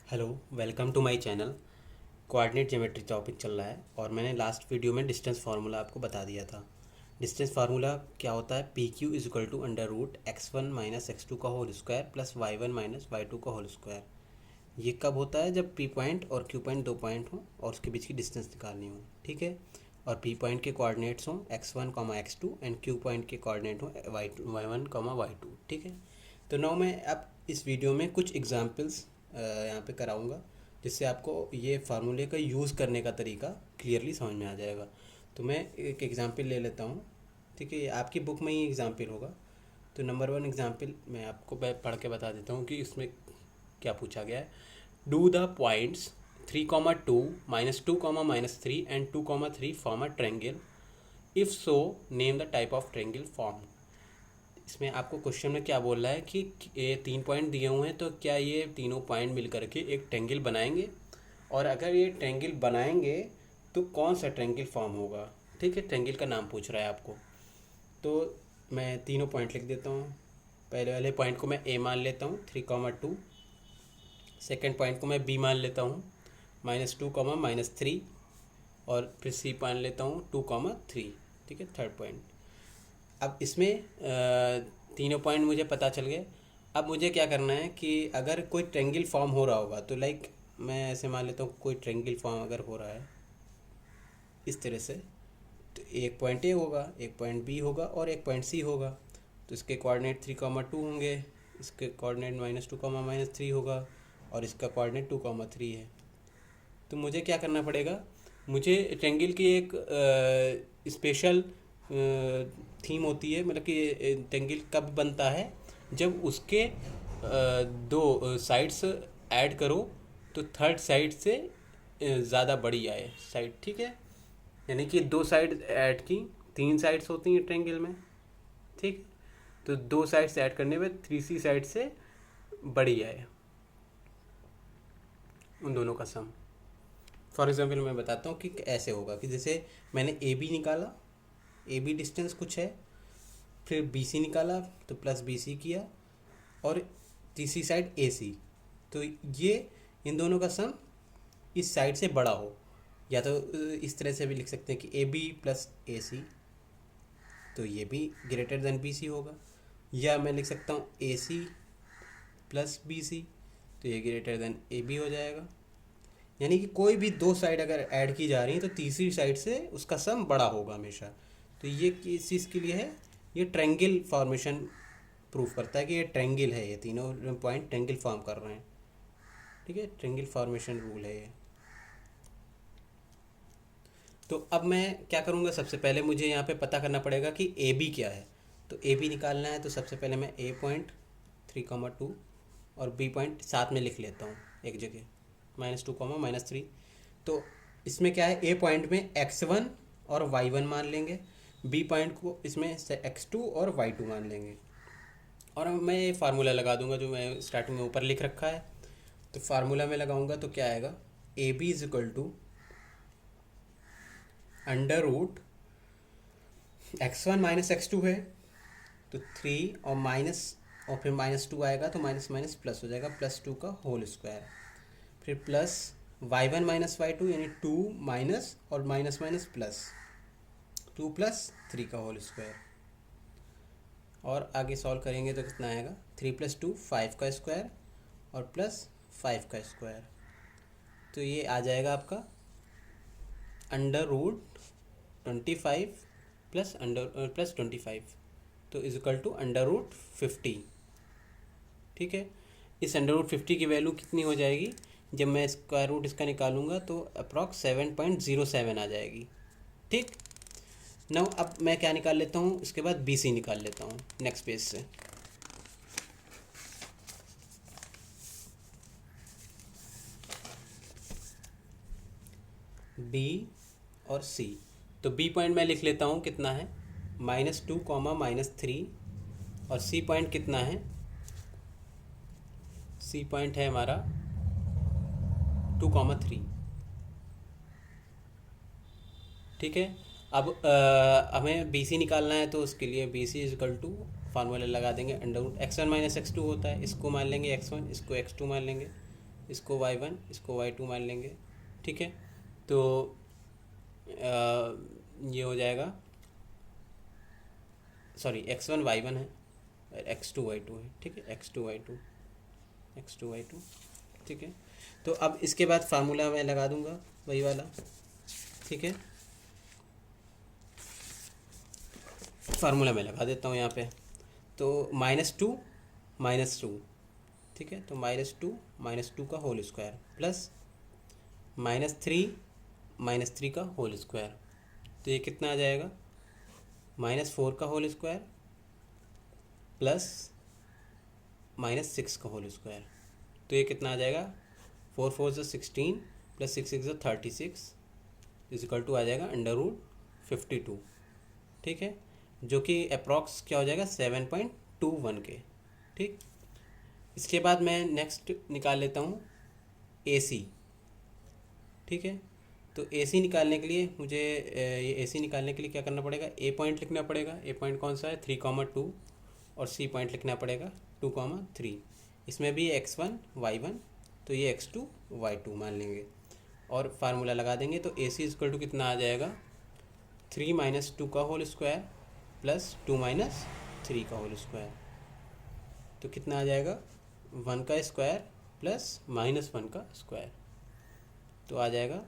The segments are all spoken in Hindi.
Hello, welcome to my channel. Coordinate geometry topic चल रहा है और मैंने लास्ट वीडियो में डिस्टेंस फार्मूला आपको बता दिया था। डिस्टेंस फार्मूला क्या होता है? P Q is equal to under root x1 minus x2 का whole square plus y1 minus y2 का होल स्क्वायर। ये कब होता है? जब पी पॉइंट और क्यू पॉइंट दो पॉइंट हों और उसके बीच की डिस्टेंस निकालनी हो, ठीक है। और पी पॉइंट के कोऑर्डिनेट्स हों x1 x2 and Q point के कोऑर्डिनेट हों y1 y2, ठीक है। तो नाउ मैं अब इस वीडियो में कुछ एग्जांपल्स यहाँ पे कराऊंगा, जिससे आपको ये फार्मूले का यूज़ करने का तरीका क्लियरली समझ में आ जाएगा। तो मैं एक एग्जांपल ले लेता हूँ, ठीक है। ये आपकी बुक में ही एग्जांपल होगा। तो नंबर 1 एग्जांपल मैं आपको पढ़ के बता देता हूँ कि इसमें क्या पूछा गया है। Do the points 3,2 -2, -3 and 2,3 form a triangle. If so name the type of triangle form. इसमें आपको क्वेश्चन में क्या बोल रहा है कि ये 3 पॉइंट दिए हुए हैं, तो क्या ये तीनों पॉइंट मिल करके एक ट्रायंगल बनाएंगे, और अगर ये ट्रायंगल बनाएंगे तो कौन सा ट्रायंगल फॉर्म होगा, ठीक है। ट्रायंगल का नाम पूछ रहा है आपको। तो मैं तीनों पॉइंट लिख देता हूँ। पहले वाले पॉइंट को मैं ए मान लेता हूँ 3,2। सेकेंड पॉइंट को मैं बी मान लेता हूँ -2, -3। और फिर सी मान लेता हूँ 2,3, ठीक है, थर्ड पॉइंट। अब इसमें तीनों पॉइंट मुझे पता चल गए। अब मुझे क्या करना है कि अगर कोई ट्रायंगल फॉर्म हो रहा होगा, तो लाइक मैं ऐसे मान लेता हूँ कोई ट्रायंगल फॉर्म अगर हो रहा है इस तरह से, तो एक पॉइंट ए होगा, एक पॉइंट बी होगा और एक पॉइंट सी होगा। तो इसके कोऑर्डिनेट 3,2 होंगे, इसके कोऑर्डिनेट -2, -3 होगा, और इसका कोऑर्डिनेट 2,3 है। तो मुझे क्या करना पड़ेगा? मुझे ट्रायंगल की एक स्पेशल थीम होती है, मतलब कि ट्रायंगल कब बनता है? जब उसके दो साइड्स ऐड करो तो थर्ड साइड से ज़्यादा बड़ी आए साइड, ठीक है। यानी कि दो साइड ऐड की, तीन साइड्स होती हैं ट्रायंगल में, ठीक। तो दो साइड्स ऐड करने पे तीसरी साइड से बड़ी आए, उन दोनों का सम। फॉर एग्जांपल मैं बताता हूँ कि ऐसे होगा कि जैसे मैंने ए बी निकाला, ए बी डिस्टेंस कुछ है, फिर बी सी निकाला तो प्लस बी सी किया, और तीसरी साइड ए सी। तो ये इन दोनों का सम इस साइड से बड़ा हो, या तो इस तरह से भी लिख सकते हैं कि ए बी प्लस ए सी, तो ये भी ग्रेटर देन बी सी होगा। या मैं लिख सकता हूँ ए सी प्लस बी सी, तो ये ग्रेटर देन ए बी हो जाएगा। यानी कि कोई भी दो साइड अगर ऐड की जा रही है तो तीसरी साइड से उसका सम बड़ा होगा हमेशा। तो ये किस चीज़ के लिए है? ये ट्रायंगल फॉर्मेशन प्रूफ करता है कि ये ट्रायंगल है, ये तीनों पॉइंट ट्रायंगल फॉर्म कर रहे हैं, ठीक है। ट्रायंगल फॉर्मेशन रूल है ये। तो अब मैं क्या करूँगा? सबसे पहले मुझे यहाँ पे पता करना पड़ेगा कि ए बी क्या है। तो ए बी निकालना है, तो सबसे पहले मैं ए पॉइंट 3,2 और बी पॉइंट साथ में लिख लेता हूँ एक जगह, -2, -3। तो इसमें क्या है? ए पॉइंट में x1 और y1 मान लेंगे, बी पॉइंट को इसमें से x2 और y2 मान लेंगे, और अब मैं ये फार्मूला लगा दूंगा जो मैं स्टार्टिंग में ऊपर लिख रखा है। तो फार्मूला में लगाऊंगा तो क्या आएगा? A B is equal to under root x1 -x2 है, तो 3 और माइनस, और फिर -2 आएगा तो माइनस माइनस प्लस हो जाएगा, +2 का होल स्क्वायर। फिर प्लस y1 -y2 यानी 2 माइनस और माइनस माइनस प्लस 2 + 3 का होल स्क्वायर। और आगे सॉल्व करेंगे तो कितना आएगा? 3 + 2 5 का स्क्वायर और +5 का स्क्वायर। तो ये आ जाएगा आपका अंडर रूट 25 प्लस 25, तो is equal to under root 50, ठीक है। इस अंडर रूट 50 की वैल्यू कितनी हो जाएगी? जब मैं स्क्वायर रूट इसका निकालूंगा तो अप्रॉक्स 7.07 आ जाएगी, ठीक। नाउ अब मैं क्या निकाल लेता हूँ? इसके बाद बी सी निकाल लेता हूँ नेक्स्ट पेज से। बी और सी। तो बी पॉइंट मैं लिख लेता हूँ, कितना है? -2, -3। और सी पॉइंट कितना है? सी पॉइंट है हमारा 2,3, ठीक है। अब हमें बी सी निकालना है, तो उसके लिए B C is equal to formula लगा देंगे, अंडर रूट x1 - x2 होता है, इसको मान लेंगे x1, इसको x2 मान लेंगे, इसको y1, इसको y2 मान लेंगे, ठीक है। तो ये हो जाएगा, सॉरी x1 y1 है, x2 y2 है, ठीक है, x2 y2, x2 y2, ठीक है। तो अब इसके बाद फार्मूला मैं लगा दूंगा वही वाला, ठीक है। फार्मूला मैं लगा देता हूँ यहाँ पे। तो -2 ठीक है, तो -2 का होल स्क्वायर प्लस -3 का होल स्क्वायर, तो ये कितना आ जाएगा, -4 का होल स्क्वायर प्लस -6 का होल स्क्वायर, तो ये कितना आ जाएगा, 4 4 जो 16 प्लस 6 6 जो 36 इजिकल टू आ जाएगा √52, ठीक है, जो कि अप्रॉक्स क्या हो जाएगा 7.21 के, ठीक। इसके बाद मैं नेक्स्ट निकाल लेता हूँ AC, ठीक है। तो AC निकालने के लिए मुझे ये AC निकालने के लिए क्या करना पड़ेगा, A पॉइंट लिखना पड़ेगा। A पॉइंट कौन सा है, 3,2, और C पॉइंट लिखना पड़ेगा 2,3। इसमें भी x1 y1, तो ये x2 y2 मान लेंगे और फार्मूला लगा देंगे। तो AC इक्वल टू कितना आ जाएगा, 3 - 2 का होल स्क्वायर प्लस 2 - 3 का होल स्क्वायर, तो कितना आ जाएगा, 1 का स्क्वायर प्लस -1 का स्क्वायर, तो आ जाएगा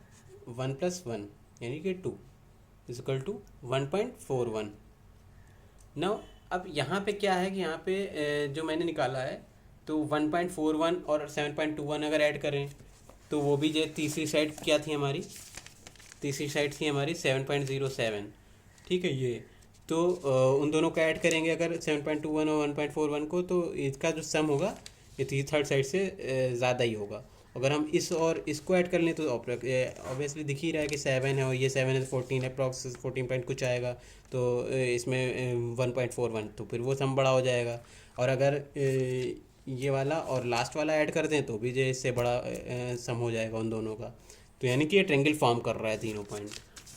1 + 1 यानी कि 2 इक्वल टू 1.41। नाउ अब यहाँ पे क्या है कि यहाँ पे जो मैंने निकाला है, तो 1.41 और 7.21 अगर ऐड करें तो वो भी जो तीसरी साइड क्या थी हमारी, तीसरी साइड थी हमारी 7.07, ठीक है। ये तो उन दोनों को ऐड करेंगे अगर 7.21 और 1.41 को, तो इसका जो सम होगा ये थर्ड साइड से ज़्यादा ही होगा। अगर हम इस और इसको ऐड कर लें तो ऑब्वियसली दिख ही रहा है कि 7 है और ये 7 है, 14 है, अप्रॉक्स 14 पॉइंट कुछ आएगा, तो इसमें 1.41, तो फिर वो सम बड़ा हो जाएगा। और अगर ये वाला और लास्ट वाला ऐड कर दें तो भी जो इससे बड़ा सम हो जाएगा उन दोनों का, तो यानी कि ये ट्रेंगल फॉर्म कर रहा है तीनों पॉइंट।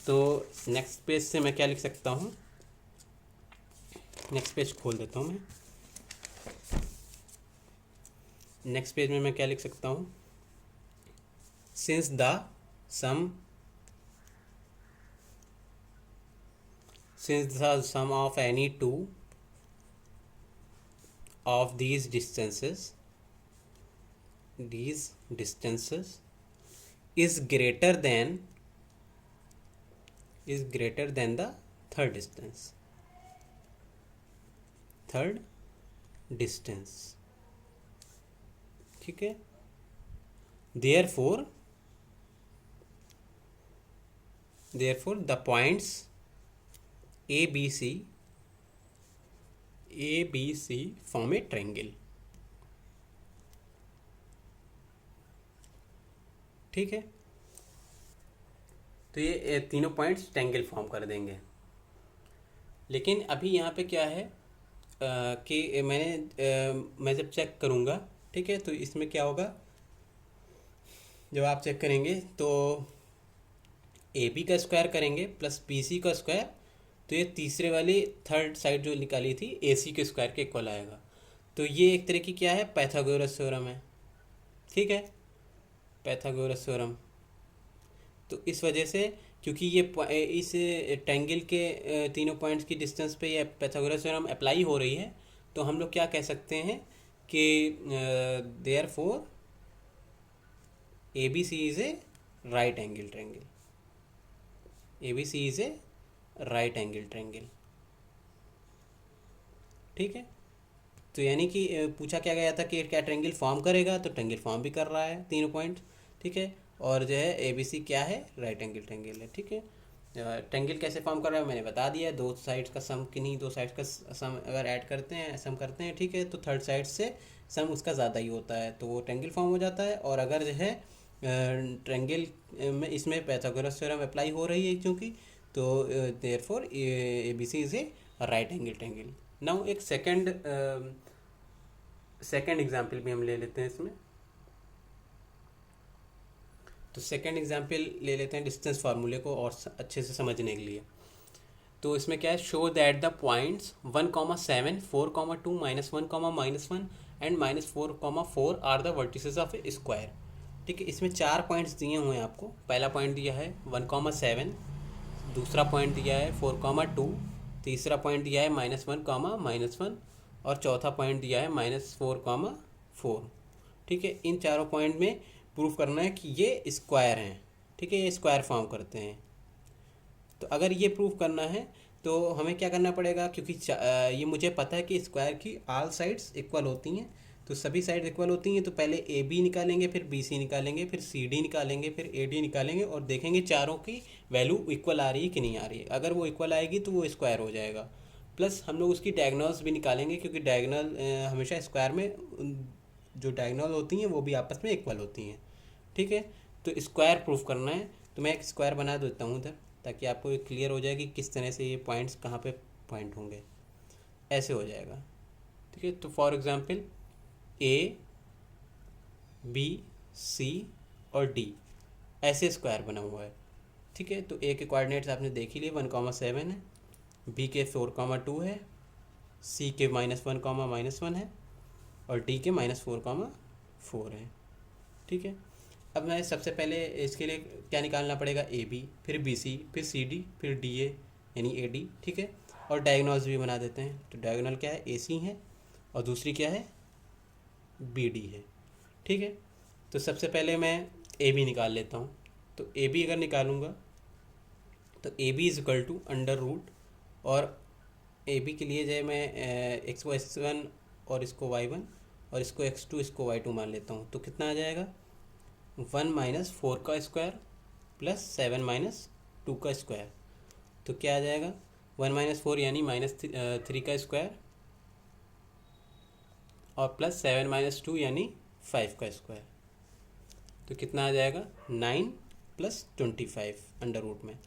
तो नेक्स्ट पेज से मैं क्या लिख सकता हूँ, नेक्स्ट पेज खोल देता हूँ मैं। नेक्स्ट पेज में मैं क्या लिख सकता हूँ, since the sum of any two of these distances is greater than the third distance, ठीक है। therefore the points ABC form a triangle, ठीक है। तो ये तीनों पॉइंट्स ट्रायंगल फॉर्म कर देंगे। लेकिन अभी यहाँ पे क्या है कि मैं जब चेक करूँगा, ठीक है, तो इसमें क्या होगा, जब आप चेक करेंगे तो AB का स्क्वायर करेंगे प्लस BC का स्क्वायर, तो ये तीसरे वाली थर्ड साइड जो निकाली थी AC के स्क्वायर के इक्वल आएगा। तो ये एक तरह की क्या है, पाइथागोरस थ्योरम है, ठीक है, पाइथागोरस थ्योरम। तो इस वजह से क्योंकि ये इस ट्रायंगल के तीनों पॉइंट्स की डिस्टेंस पे ये पाइथागोरस थ्योरम अप्लाई हो रही है, तो हम लोग क्या कह सकते हैं कि therefore ABC is a right angle triangle, ABC is a right angle triangle, ठीक है। तो यानी कि पूछा क्या गया था कि क्या ट्रायंगल फॉर्म करेगा, तो ट्रायंगल फॉर्म भी कर रहा है तीनों पॉइंट, ठीक है। और जो है ABC क्या है, राइट एंगल ट्रायंगल है, ठीक है। ट्रायंगल कैसे फॉर्म कर रहा है मैंने बता दिया, दो साइड्स का सम, किन्हीं दो साइड्स का सम अगर ऐड करते हैं, सम करते हैं, ठीक है, तो थर्ड साइड से सम उसका ज़्यादा ही होता है, तो वो ट्रायंगल फॉर्म हो जाता है। और अगर जो है ट्रायंगल में इसमें पाइथागोरस थ्योरम अप्लाई हो रही है क्योंकि, तो therefore ABC is a right angle triangle. Now एक सेकंड एग्जाम्पल भी हम ले लेते हैं इसमें। तो सेकंड एग्जाम्पल ले लेते हैं डिस्टेंस फार्मूले को और अच्छे से समझने के लिए। तो इसमें क्या है, show that the points 1,7, 4,2, -1, -1 and -4,4 are the vertices of a square. ठीक है, इसमें 4 पॉइंट्स दिए हुए हैं आपको। पहला पॉइंट दिया है 1,7, दूसरा पॉइंट दिया है 4,2, तीसरा पॉइंट दिया है -1,-1 और चौथा पॉइंट दिया है -4,4। ठीक है, इन चारों पॉइंट में प्रूफ करना है कि ये स्क्वायर हैं। ठीक है, ये स्क्वायर फॉर्म करते हैं। तो अगर ये प्रूफ करना है तो हमें क्या करना पड़ेगा, क्योंकि ये मुझे पता है कि स्क्वायर की ऑल साइड्स इक्वल होती हैं, तो सभी साइड इक्वल होती हैं। तो पहले ए बी निकालेंगे, फिर बी सी निकालेंगे, फिर सी डी निकालेंगे, फिर ए डी निकालेंगे और देखेंगे चारों की वैल्यू इक्वल आ रही है कि नहीं आ रही है। अगर वो इक्वल आएगी तो वो स्क्वायर हो जाएगा। प्लस हम लोग उसकी डायगोनल्स भी निकालेंगे, क्योंकि डायगोनल हमेशा स्क्वायर में जो डायगोनल होती हैं वो भी आपस में इक्वल होती हैं। ठीक है, तो स्क्वायर प्रूफ करना है, तो मैं एक स्क्वायर बना देता हूँ इधर, ताकि आपको ये क्लियर हो जाए कि किस तरह से ये पॉइंट्स कहाँ पे पॉइंट होंगे। ऐसे हो जाएगा। ठीक है, तो for example A B C और डी ऐसे स्क्वायर बना हुआ है। ठीक है, तो ए के कोऑर्डिनेट्स आपने देख ही लिए, 1,7 है, बी के 4,2 है, सी के -1,-1 है और डी के -4,4 है। ठीक है, अब मैं सबसे पहले इसके लिए क्या निकालना पड़ेगा, ए बी, फिर बी सी, फिर सी डी, फिर डी ए यानी ए डी। ठीक है, और डायगोनल्स भी बना देते हैं। तो डायगोनल क्या है, ए सी है और दूसरी क्या है, बी डी है। ठीक है, तो सबसे पहले मैं ए बी निकाल लेता हूँ। तो ए बी अगर निकालूंगा तो A B is equal to under root, और ए बी के लिए जो है मैं एक्स को x1 और इसको y1 और इसको x2 इसको y2 मान लेता हूँ। तो कितना आ जाएगा, 1 - 4 का स्क्वायर प्लस 7 - 2 का स्क्वायर। तो क्या आ जाएगा, 1 - 4 यानी -3 का स्क्वायर और प्लस 7 - 2 यानी 5 का स्क्वायर। तो कितना आ जाएगा, 9 + 25 अंडर रूट में,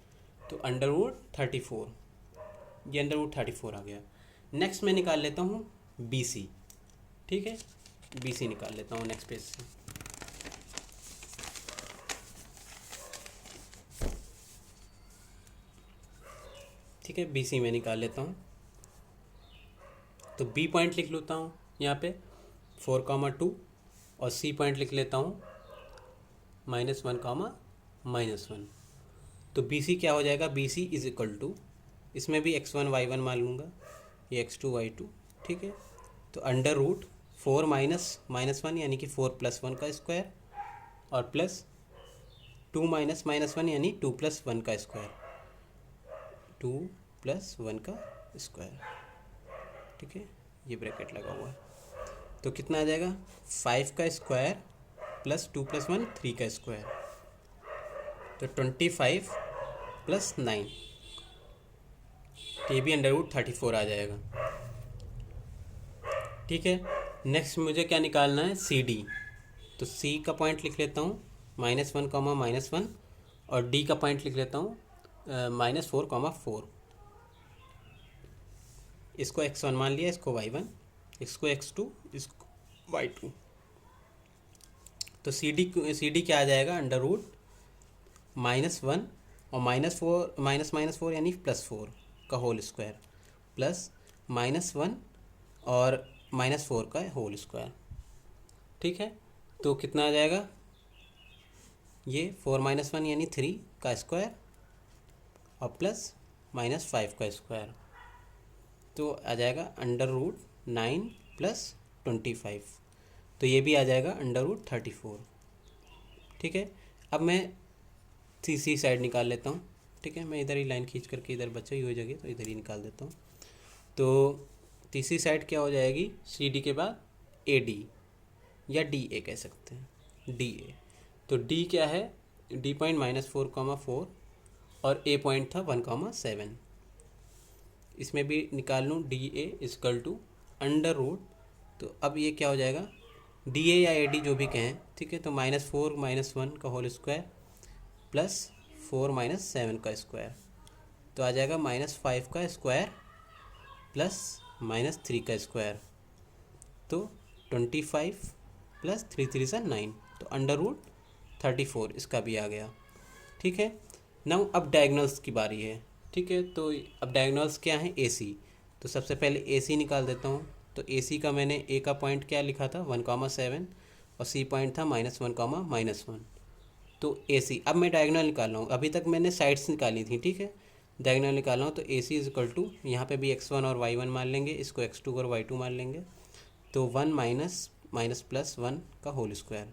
तो अंडर रूट 34, ये अंडर रूट 34 आ गया। नेक्स्ट मैं निकाल लेता हूँ बी सी। ठीक है, बी सी निकाल लेता हूँ नेक्स्ट पेज से। ठीक है, बी सी में निकाल लेता हूँ। तो बी पॉइंट लिख लेता हूँ यहाँ पे 4,2 और सी पॉइंट लिख लेता हूँ -1, तो बी सी क्या हो जाएगा, B C is equal to, इसमें भी x1 y1 मान लूँगा, ये x2 y2। ठीक है, तो अंडर रूट 4 -1 यानी कि 4 + 1 का स्क्वायर और प्लस 2 - -1 यानी 2 + 1 का स्क्वायर, 2 + 1 का स्क्वायर। ठीक है, ये ब्रैकेट लगा हुआ है। तो कितना आ जाएगा, 5 का स्क्वायर प्लस 2 + 1 3 का स्क्वायर, तो 25 + 9, ये भी अंडर रूट 34 आ जाएगा। ठीक है, नेक्स्ट मुझे क्या निकालना है, सी डी। तो सी का पॉइंट लिख लेता हूँ -1, -1 और डी का पॉइंट लिख लेता हूँ -4, इसको x1 मान लिया, इसको y1, इसको x2, इसको y2। तो सी डी क्या आ जाएगा, अंडर रूट -1 और -4 यानी +4 का होल स्क्वायर प्लस -1 और -4 का होल स्क्वायर। ठीक है, तो कितना आ जाएगा, ये 4 - 1 यानी 3 का स्क्वायर और प्लस -5 का स्क्वायर, तो आ जाएगा अंडर रूट 9 + 25, तो ये भी आ जाएगा अंडर रूट 34। ठीक है, अब मैं तीसरी साइड निकाल लेता हूँ। ठीक है, मैं इधर ही लाइन खींच करके इधर बची हुई जगह तो इधर ही निकाल देता हूँ। तो तीसरी साइड क्या हो जाएगी, सी डी के बाद ए डी या डी ए कह सकते हैं, डी ए। तो डी क्या है, डी पॉइंट -4,4 और ए पॉइंट था 1,7। इसमें भी निकाल लूँ, D A equal to under root, तो अब ये क्या हो जाएगा, डी ए या ए डी जो भी कहें। ठीक है, तो -4 - 1 का होल स्क्वायर प्लस 4 - 7 का स्क्वायर, तो आ जाएगा -5 का स्क्वायर प्लस -3 का स्क्वायर, तो 25 + 3 3 = 9, तो अंडर रूट 34 इसका भी आ गया। ठीक है, नाउ अब डायगोनल्स की बारी है। ठीक है, तो अब डायगोनल्स क्या हैं, ए सी। तो सबसे पहले ए सी निकाल देता हूँ। तो ए सी का मैंने ए का पॉइंट क्या लिखा था, 1,7, और सी पॉइंट था -1, -1। तो ए सी, अब मैं डायगोनल निकाल रहा हूँ, अभी तक मैंने साइड्स निकाली थी, ठीक है, डायगोनल निकाल रहा हूँ। तो ए सी इज इक्वल टू, यहाँ पर भी x1 और y1 मान लेंगे, इसको x2 और y2 मान लेंगे। तो 1 माइनस माइनस प्लस 1 का होल स्क्वायर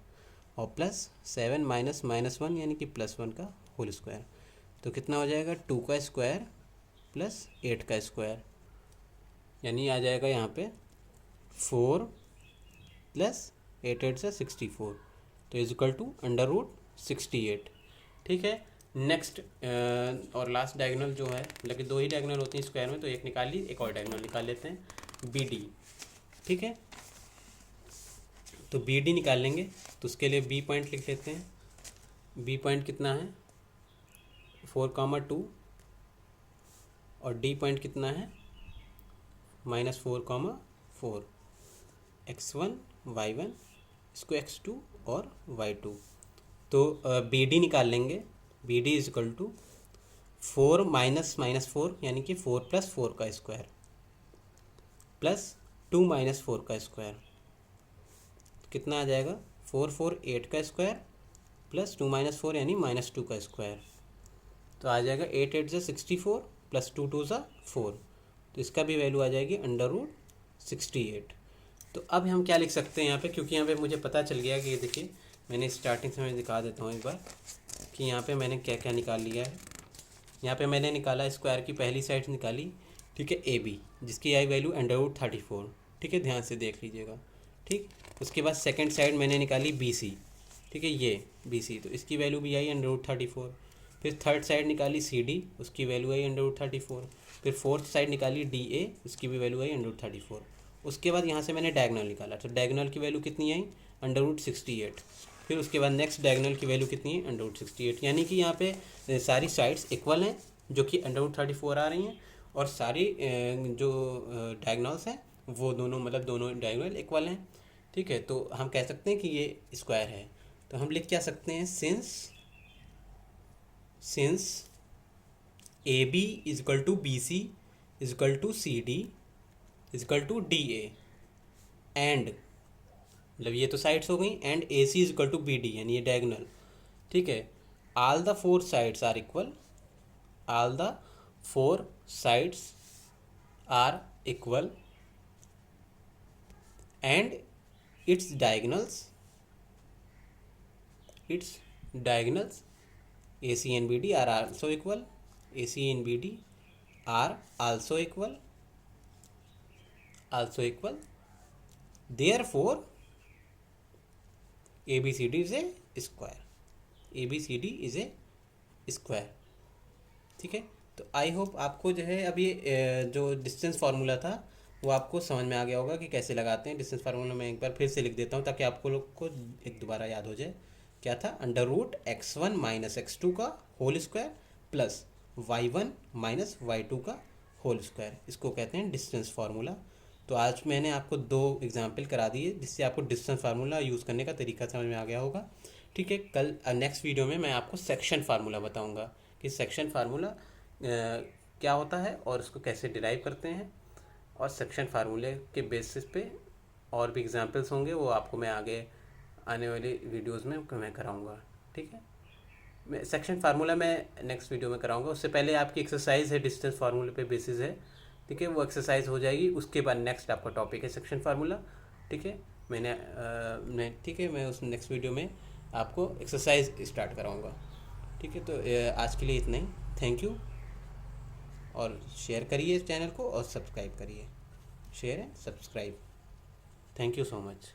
और प्लस 7 माइनस माइनस 1 यानी कि +1 का होल स्क्वायर। तो कितना हो जाएगा, 2 का स्क्वायर प्लस 8 का स्क्वायर, यानी आ जाएगा यहाँ पे 4 प्लस 8 से 64। तो इज इक्वल टू √68, ठीक है। नेक्स्ट और लास्ट डायगोनल जो है, लेकिन 2 ही डायगोनल होती हैं स्क्वायर में, तो एक निकाल ली, एक और डायगोनल निकाल लेते हैं बी डी, ठीक है। तो बी डी निकाल लेंगे, तो उसके लिए बी पॉइंट लिख लेते हैं। बी पॉइंट कितना है 4, 2 और डी पॉइंट कितना है -4, 4, x1 y1, इसको x2 और y2। तो बी डी निकाल लेंगे। B D is equal to 4 minus -4 यानी कि 4 + 4 का स्क्वायर प्लस 2 - 4 का स्क्वायर, कितना आ जाएगा 4, 4, 8 का स्क्वायर प्लस 2 - 4 यानी -2 का स्क्वायर। तो आ जाएगा 8, 8 से 64 प्लस 2, 2 से 4। तो इसका भी वैल्यू आ जाएगी √68। तो अब हम क्या लिख सकते हैं यहाँ पे, क्योंकि यहाँ पे मुझे पता चल गया कि ये देखिए, मैंने स्टार्टिंग से मैं दिखा देता हूँ एक बार कि यहाँ पे मैंने क्या क्या निकाल लिया है। यहाँ पे मैंने निकाला स्क्वायर की पहली साइड निकाली, ठीक है, ए बी, जिसकी आई वैल्यू √34, ठीक है, ध्यान से देख लीजिएगा, ठीक। उसके बाद सेकंड साइड मैंने निकाली बी सी, ठीक है, ये बी सी, तो इसकी वैल्यू भी आई √34। फिर थर्ड साइड निकाली सी डी, उसकी वैल्यू आई √34। फिर फोर्थ साइड निकाली डी ए, उसकी भी वैल्यू आई √34। उसके बाद यहाँ से मैंने डायगोनल निकाला, तो डायगोनल की वैल्यू कितनी आई √68। फिर उसके बाद नेक्स्ट डायगोनल की वैल्यू कितनी है √68, यानी कि यहाँ पे सारी साइड्स इक्वल हैं जो कि √34 आ रही हैं, और सारी जो डायगोनल्स हैं वो दोनों, मतलब दोनों डायगोनल इक्वल हैं, ठीक है। तो हम कह सकते हैं कि ये स्क्वायर है। तो हम लिख क्या सकते हैं, since A B is equal to B C is equal to C D is equal to D A, and, मतलब ये तो साइड्स हो गई, and A C is equal to B D, यानी ये डायगोनल, ठीक है। All the 4 sides are equal, all the 4 sides are equal, and its diagonals AC and BD are also equal, AC and BD are also equal, therefore ABCD is a square, ABCD is a square, ठीक है। तो आई होप आपको जो है अभी जो डिस्टेंस फार्मूला था वो आपको समझ में आ गया होगा कि कैसे लगाते हैं। डिस्टेंस फार्मूला मैं एक बार फिर से लिख देता हूँ ताकि आपको लोग को एक दोबारा याद हो जाए। क्या था, √x1 - x2 का whole square plus y1 - y2 का होल स्क्वायर, इसको कहते हैं डिस्टेंस फार्मूला। तो आज मैंने आपको 2 एग्जाम्पल करा दिए जिससे आपको डिस्टेंस फार्मूला यूज़ करने का तरीका समझ में आ गया होगा, ठीक है। कल नेक्स्ट वीडियो में मैं आपको सेक्शन फार्मूला बताऊँगा कि सेक्शन फार्मूला क्या होता है और उसको कैसे डिराइव करते हैं, और सेक्शन फार्मूले के बेसिस पे और भी एग्जांपल्स होंगे, वो आपको मैं आगे आने वाली वीडियोस में मैं कराऊंगा, ठीक है। मैं सेक्शन फार्मूला मैं नेक्स्ट वीडियो में कराऊंगा। उससे पहले आपकी एक्सरसाइज है, डिस्टेंस फार्मूले पे बेसिस है, ठीक है, वो एक्सरसाइज हो जाएगी। उसके बाद नेक्स्ट आपका टॉपिक है सेक्शन फार्मूला, ठीक है। ठीक है, मैं उस नेक्स्ट वीडियो में आपको एक्सरसाइज स्टार्ट कराऊँगा, ठीक है। तो आज के लिए इतना ही, थैंक यू, और शेयर करिए इस चैनल को और सब्सक्राइब करिए, share and subscribe, thank you so much.